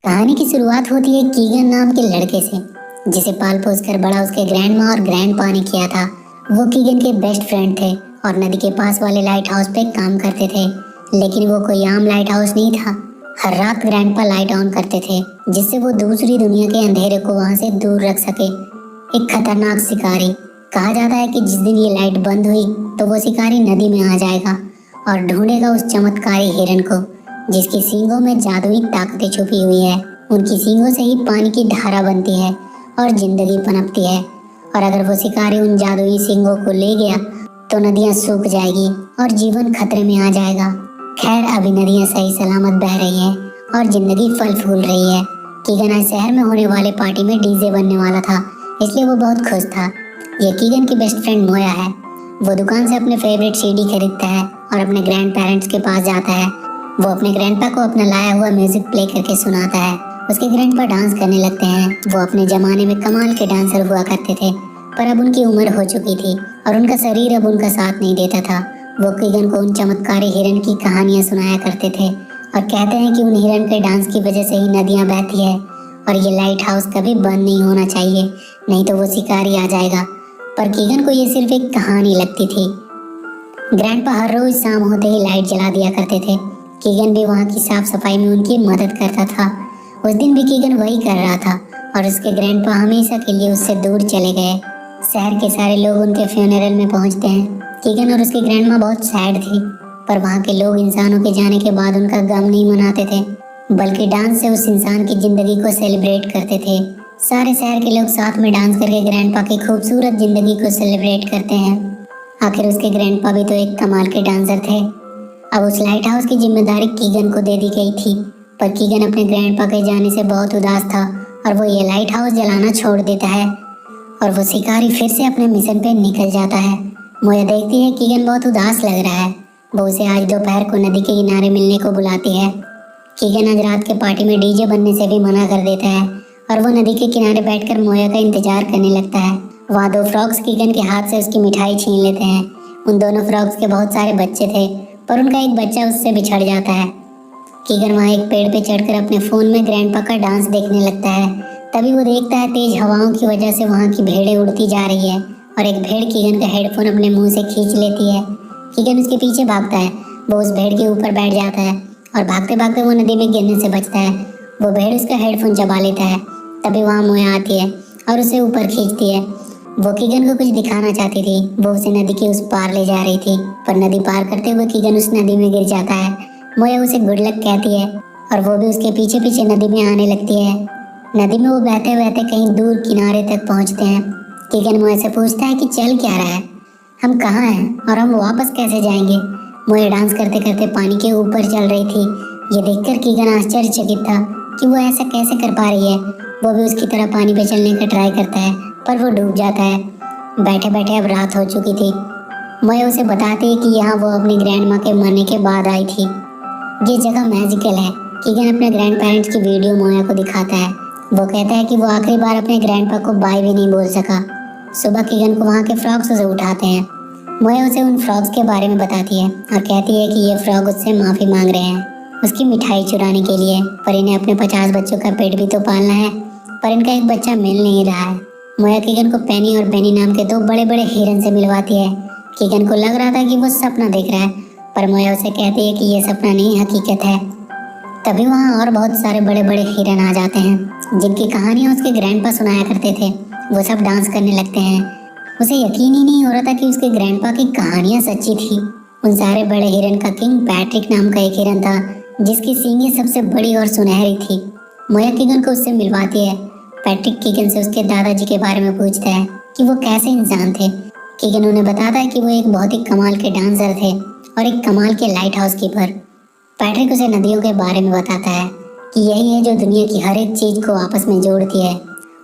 कहानी की शुरुआत होती है कीगन नाम के लड़के से, जिसे पाल पोस कर बड़ा उसके ग्रैंड माँ और ग्रैंड पा ने किया था। वो कीगन के बेस्ट फ्रेंड थे और नदी के पास वाले लाइट हाउस पे काम करते थे। लेकिन वो कोई आम लाइट हाउस नहीं था। हर रात ग्रैंड पा लाइट ऑन करते थे, जिससे वो दूसरी दुनिया के अंधेरे को वहां से दूर रख सके। एक खतरनाक शिकारी। कहा जाता है कि जिस दिन ये लाइट बंद हुई तो वो शिकारी नदी में आ जाएगा और ढूंढेगा उस चमत्कारी हिरन को, जिसकी सींगों में जादुई ताकतें छुपी हुई है। उनकी सींगों से ही पानी की धारा बनती है और जिंदगी पनपती है। और अगर वो शिकारी उन जादुई सींगों को ले गया तो नदियां सूख जाएगी और जीवन खतरे में आ जाएगा। खैर, अभी नदियां सही सलामत बह रही हैं और जिंदगी फल फूल रही है। कीगन आज शहर में होने वाले पार्टी में डीजे बनने वाला था, इसलिए वो बहुत खुश था। ये कीगन की बेस्ट फ्रेंड मोया है। वो दुकान से अपने फेवरेट सीडी खरीदता है और अपने ग्रैंड पेरेंट्स के पास जाता है। वो अपने ग्रैंडपा को अपना लाया हुआ म्यूजिक प्ले करके सुनाता है। उसके ग्रैंडपा डांस करने लगते हैं। वो अपने जमाने में कमाल के डांसर हुआ करते थे, पर अब उनकी उम्र हो चुकी थी और उनका शरीर अब उनका साथ नहीं देता था। वो कीगन को उन चमत्कारी हिरन की कहानियां सुनाया करते थे और कहते हैं कि उन हिरन के डांस की वजह से ही नदियां बहती है और ये लाइट हाउस कभी बंद नहीं होना चाहिए, नहीं तो वो शिकारी आ जाएगा। पर कीगन को ये सिर्फ एक कहानी लगती थी। ग्रैंडपा हर रोज शाम होते ही लाइट जला दिया करते थे। कीगन भी वहाँ की साफ सफाई में उनकी मदद करता था। उस दिन भी कीगन वही कर रहा था और उसके ग्रैंडपा हमेशा के लिए उससे दूर चले गए। शहर के सारे लोग उनके फ्यूनरल में पहुंचते हैं। कीगन और उसकी ग्रैंडमा बहुत सैड थी, पर वहाँ के लोग इंसानों के जाने के बाद उनका गम नहीं मनाते थे, बल्कि डांस से उस इंसान की जिंदगी को सेलिब्रेट करते थे। सारे शहर के लोग साथ में डांस करके ग्रैंडपा की खूबसूरत जिंदगी को सेलिब्रेट करते हैं। आखिर उसके ग्रैंडपा भी तो एक कमाल के डांसर थे। अब उस लाइट हाउस की जिम्मेदारी कीगन को दे दी गई थी, पर कीगन अपने ग्रैंडपा के जाने से बहुत उदास था और वो ये लाइट हाउस जलाना छोड़ देता है और वो शिकारी फिर से अपने मिशन पे निकल जाता है। मोया देखती है कीगन बहुत उदास लग रहा है। वो उसे आज दोपहर को नदी के किनारे मिलने को बुलाती है। कीगन आज रात के पार्टी में डीजे बनने से भी मना कर देता है और वो नदी के किनारे बैठकर मोया का इंतजार करने लगता है। वहाँ दो फ्रॉग्स कीगन के हाथ से उसकी मिठाई छीन लेते हैं। उन दोनों फ्रॉग्स के बहुत सारे बच्चे थे, पर उनका एक बच्चा उससे बिछड़ जाता है। कीगन वहाँ एक पेड़ पे चढ़कर अपने फोन में ग्रैंडपा का डांस देखने लगता है। तभी वो देखता है तेज हवाओं की वजह से वहाँ की भेड़ें उड़ती जा रही है और एक भेड़ कीगन का हेडफोन अपने मुंह से खींच लेती है। कीगन उसके पीछे भागता है। वो उस भेड़ के ऊपर बैठ जाता है और भागते भागते वो नदी में गिरने से बचता है। वो भेड़ उसका हेडफोन चबा लेता है। तभी वहाँ मोया आती है और उसे ऊपर खींचती है। वो कीगन को कुछ दिखाना चाहती थी। वो उसे नदी के उस पार ले जा रही थी, पर नदी पार करते हुए कीगन उस नदी में गिर जाता है। मोया उसे गुड लक कहती है और वो भी उसके पीछे पीछे नदी में आने लगती है। नदी में वो बहते बहते कहीं दूर किनारे तक पहुंचते हैं। कीगन मोया से पूछता है कि चल क्या रहा है, हम कहाँ हैं और हम वापस कैसे जाएंगे। मोया डांस करते करते पानी के ऊपर चल रही थी। ये देखकर कीगन आश्चर्यचकित था कि वो ऐसा कैसे कर पा रही है। वो भी उसकी तरह पानी पे चलने का ट्राई करता है, पर वो डूब जाता है। बैठे बैठे अब रात हो चुकी थी। मोया उसे बताती है कि यहाँ वो अपनी ग्रैंड माँ के मरने के बाद आई थी। ये जगह मैजिकल है। कीगन अपने ग्रैंड पेरेंट्स की वीडियो मोया को दिखाता है। वो कहता है कि वो आखिरी बार अपने ग्रैंडपा को बाय भी नहीं बोल सका। सुबह कीगन को वहाँ के फ्रॉग्स उसे उठाते हैं। मोया उसे उन फ्रॉग्स के बारे में बताती है और कहती है कि ये फ्रॉग उससे माफ़ी मांग रहे हैं उसकी मिठाई चुराने के लिए, पर इन्हें अपने 50 बच्चों का पेट भी तो पालना है, पर इनका एक बच्चा मिल नहीं रहा है। मोया कीगन को पेनी और बेनी नाम के दो बड़े बड़े हिरन से मिलवाती है। कीगन को लग रहा था कि वो सपना देख रहा है, पर मोया उसे कहती है कि ये सपना नहीं हकीकत है। तभी वहाँ और बहुत सारे बड़े बड़े हिरन आ जाते हैं, जिनकी कहानियाँ उसके ग्रैंडपा सुनाया करते थे। वो सब डांस करने लगते हैं। उसे यकीन ही नहीं हो रहा था कि उसके ग्रैंडपा की कहानियाँ सच्ची थी। उन सारे बड़े हिरन का किंग पैट्रिक नाम का एक हिरन था, जिसकी सींगें सबसे बड़ी और सुनहरी थी। मोया कीगन को उससे मिलवाती है। पैट्रिक कीगन से उसके दादाजी के बारे में पूछता है कि वो कैसे इंसान थे। कीगन उन्हें बताता है कि वो एक बहुत ही कमाल के डांसर थे और एक कमाल के लाइट हाउस कीपर। पैट्रिक उसे नदियों के बारे में बताता है कि यही है जो दुनिया की हर एक चीज को आपस में जोड़ती है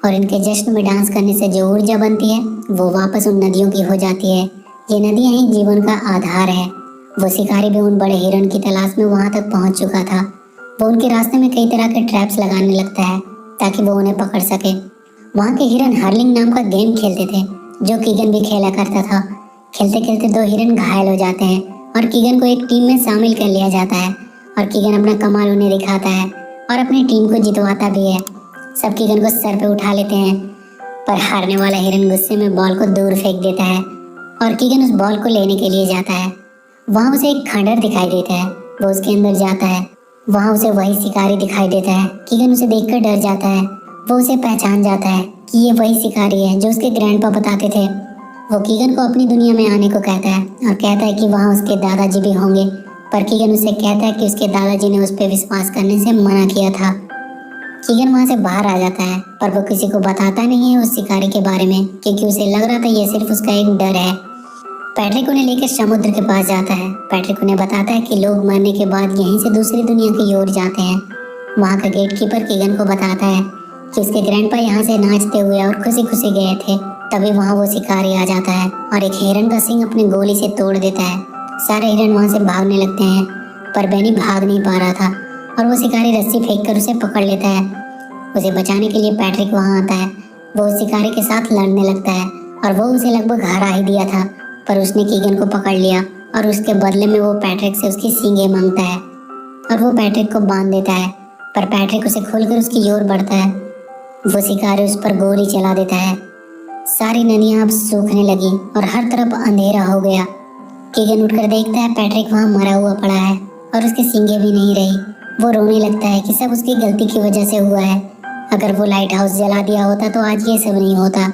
और इनके जश्न में डांस करने से जो ऊर्जा बनती है वो वापस उन नदियों की हो जाती है। ये नदियां ही जीवन का आधार है। वो शिकारी भी उन बड़े हिरन की तलाश में वहां तक पहुंच चुका था। वो उनके रास्ते में कई तरह के ट्रैप्स लगाने लगता है ताकि वो उन्हें पकड़ सके। वहाँ के हिरन हर्लिंग नाम का गेम खेलते थे, जो कीगन भी खेला करता था। खेलते खेलते दो हिरन घायल हो जाते हैं और कीगन को एक टीम में शामिल कर लिया जाता है और कीगन अपना कमाल उन्हें दिखाता है। और अपनी टीम को जितवाता भी है। सब कीगन को सर पे उठा लेते हैं, पर हारने वाला हिरन गुस्से में बॉल को दूर फेंक देता है और कीगन उस बॉल को लेने के लिए जाता है। वहाँ उसे एक खंडर दिखाई देता है, वो उसके अंदर जाता है। वहाँ उसे वही शिकारी दिखाई देता है। कीगन उसे देखकर डर जाता है। वो उसे पहचान जाता है कि ये वही शिकारी है जो उसके ग्रैंडपा बताते थे। वो कीगन को अपनी दुनिया में आने को कहता है और कहता है कि वहाँ उसके दादाजी भी होंगे, पर कीगन उसे कहता है कि उसके दादाजी ने उस पर विश्वास करने से मना किया था। कीगन वहाँ से बाहर आ जाता है, पर वो किसी को बताता नहीं है उस शिकारी के बारे में, क्योंकि उसे लग रहा था ये सिर्फ उसका एक डर है। पैट्रिक उन्हें लेकर समुद्र के पास जाता है। पैट्रिक उन्हें बताता है कि लोग मरने के बाद यहीं से दूसरी दुनिया की ओर जाते हैं। वहाँ का गेटकीपर कीगन को बताता है कि उसके ग्रैंडपा यहाँ से नाचते हुए और खुशी खुशी गए थे। तभी वहाँ वो शिकारी आ जाता है और एक हिरन का सींग अपनी गोली से तोड़ देता है। सारे हिरन वहाँ से भागने लगते हैं, पर बेनी भाग नहीं पा रहा था और वो शिकारी रस्सी फेंक कर उसे पकड़ लेता है। उसे बचाने के लिए पैट्रिक वहाँ आता है। वो उस शिकारी के साथ लड़ने लगता है और वो उसे लगभग हरा ही दिया था, पर उसने कीगन को पकड़ लिया और उसके बदले में वो पैट्रिक से उसकी सींगें मांगता है और वो पैट्रिक को बांध देता है, पर पैट्रिक उसे खोलकर उसकी ओर बढ़ता है। वो शिकारी उस पर गोली चला देता है। सारी नदियां अब सूखने लगी और हर तरफ अंधेरा हो गया। कीगन उठकर देखता है पैट्रिक वहां मरा हुआ पड़ा है और उसकी सींगें भी नहीं रही। वो रोने लगता है कि सब उसकी गलती की वजह से हुआ है। अगर वो लाइट हाउस जला दिया होता तो आज ये सब नहीं होता।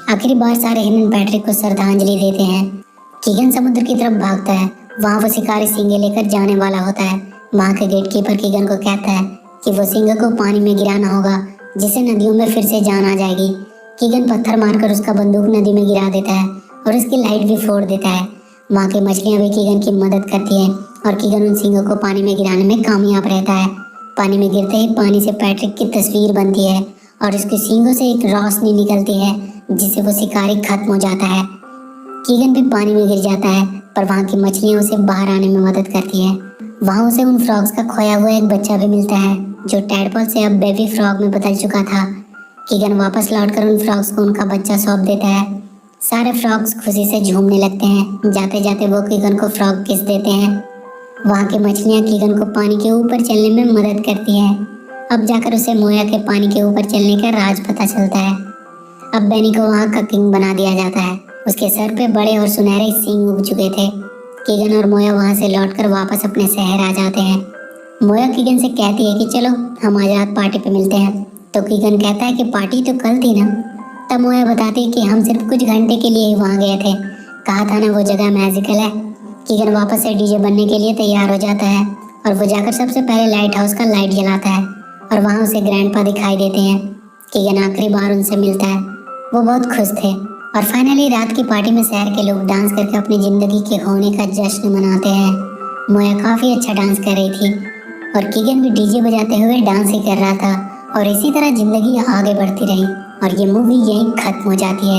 आखिरी बार सारे हिरन पैट्रिक को श्रद्धांजलि देते हैं। कीगन समुद्र की तरफ भागता है। वहाँ वो शिकारी सींगे लेकर जाने वाला होता है। वहाँ के गेटकीपर कीगन को कहता है कि वो सींगे को पानी में गिराना होगा, जिससे नदियों में फिर से जान आ जाएगी। कीगन पत्थर मारकर उसका बंदूक नदी में गिरा देता है और उसकी लाइट भी फोड़ देता है। वहाँ की मछलियाँ भी कीगन की मदद करती हैं और कीगन उन सींगों को पानी में गिराने में कामयाब रहता है। पानी में गिरते ही पानी से पैट्रिक की तस्वीर बनती है और उसके सींगों से एक रोशनी निकलती है, जिससे वो शिकारी खत्म हो जाता है। कीगन भी पानी में गिर जाता है, पर वहाँ की मछलियाँ उसे बाहर आने में मदद करती हैं। वहाँ उसे उन फ्रॉग्स का खोया हुआ एक बच्चा भी मिलता है, जो टैडपॉल से अब बेबी फ्रॉग में बदल चुका था। कीगन वापस लौटकर उन फ्रॉग्स को उनका बच्चा सौंप देता है। सारे फ्रॉग्स खुशी से झूमने लगते हैं। जाते जाते वो कीगन को फ्रॉग किस देते हैं। वहाँ की मछलियाँ कीगन को पानी के ऊपर चलने में मदद करती हैं। अब जाकर उसे मोया के पानी के ऊपर चलने का राज पता चलता है। अब बेनी को वहाँ का किंग बना दिया जाता है। उसके सर पे बड़े और सुनहरे सींग उग चुके थे। कीगन और मोया वहाँ से लौटकर वापस अपने शहर आ जाते हैं। मोया कीगन से कहती है कि चलो हम आज रात पार्टी पे मिलते हैं, तो कीगन कहता है कि पार्टी तो कल थी ना। तब मोया बताती है कि हम सिर्फ कुछ घंटे के लिए ही वहाँ गए थे, कहा था ना वो जगह मैजिकल है। कीगन वापस से डीजे बनने के लिए तैयार हो जाता है और वो जाकर सबसे पहले लाइट हाउस का लाइट जलाता है और वहाँ उसे ग्रैंडपा दिखाई देते हैं। कीगन आखिरी बार उनसे मिलता है। वो बहुत खुश थे और फाइनली रात की पार्टी में शहर के लोग डांस करके अपनी जिंदगी के होने का जश्न मनाते हैं। मोया काफ़ी अच्छा डांस कर रही थी और कीगन भी डीजे बजाते हुए डांस ही कर रहा था और इसी तरह जिंदगी आगे बढ़ती रही और ये मूवी यहीं खत्म हो जाती है।